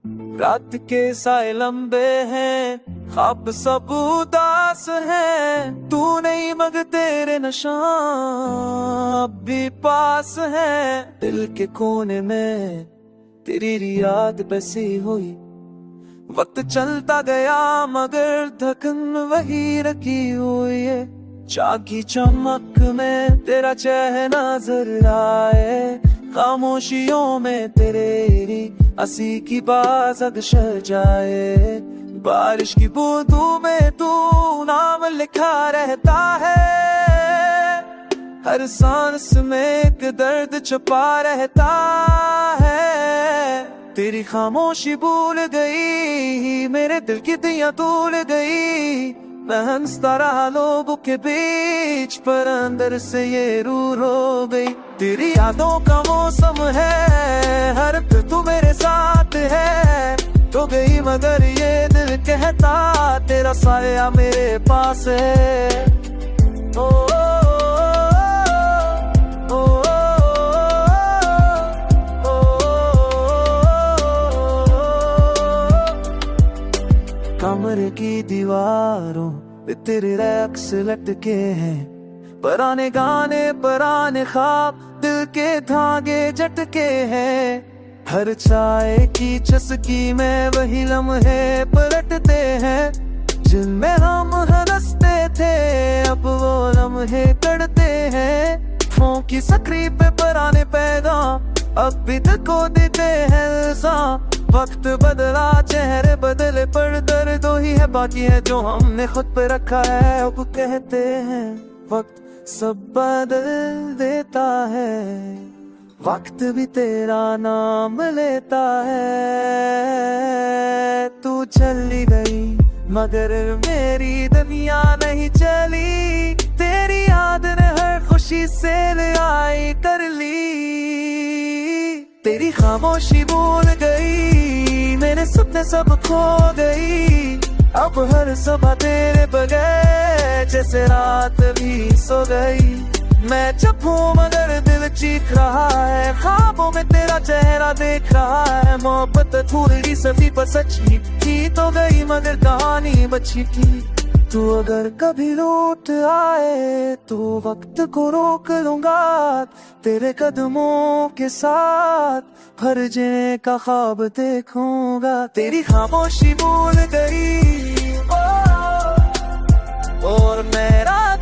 रात के साए लंबे हैं, ख्वाब सब उदास हैं। तू नहीं मगर तेरे नशा अब भी पास है। दिल के कोने में तेरी याद बसी हुई, वक्त चलता गया मगर धड़कन वही रखी हुई है। चाकी चमक में तेरा चेहरा नजर आए, खामोशियों में तेरी हंसी की बाज अक्सर जाए। बारिश की बूंदों में तू नाम लिखा रहता है, हर सांस में एक दर्द छुपा रहता है। तेरी खामोशी भूल गई, मेरे दिल की दियां तूल गई। मैं हंसता रहा लोगों के बीच, पर अंदर से ये रूह रो गई। तेरी यादों का मौसम है, हर पल तू मेरे साथ है। तो गई मगर ये दिल कहता तेरा साया मेरे पास है। ओ, ओ, ओ, ओ, कमरे की दीवारों पे तेरे रैक्स लटके हैं, पुराने गाने पुराने ख्वाब दिल के धागे झटके हैं। हर चाय की चुस्की में वही लम्हे पलटते हैं, जिनमें हम हंसते थे अब वो लम्हे कटते हैं। फोन की स्क्रीन पे पुराने पैगाम अब भी दिल को देते हैं इल्जाम। वक्त बदला चेहरे बदले पर दर्द ही है बाकी है जो हमने खुद पे रखा है। अब कहते हैं वक्त सब बदल देता है, वक्त भी तेरा नाम लेता है। तू चली गई मगर मेरी दुनिया नहीं चली, तेरी याद ने हर खुशी से लड़ाई कर ली। तेरी खामोशी भूल गई, मेरे सपने सब खो गई। अब हर सुबह तेरे बगैर जैसे रात भी सो गई। मैं चुप हूँ मगर दिल चीख रहा है, ख्वाबों में तेरा चेहरा देख रहा है। मोहब्बत थोड़ी सफी पर सच्ची थी तो गई मगर कहानी बची थी। तू अगर कभी लौट आए तो वक्त को रोक लूंगा, तेरे कदमों के साथ भर जाने का ख्वाब देखूंगा। तेरी खामोशी भूल गई और मेरा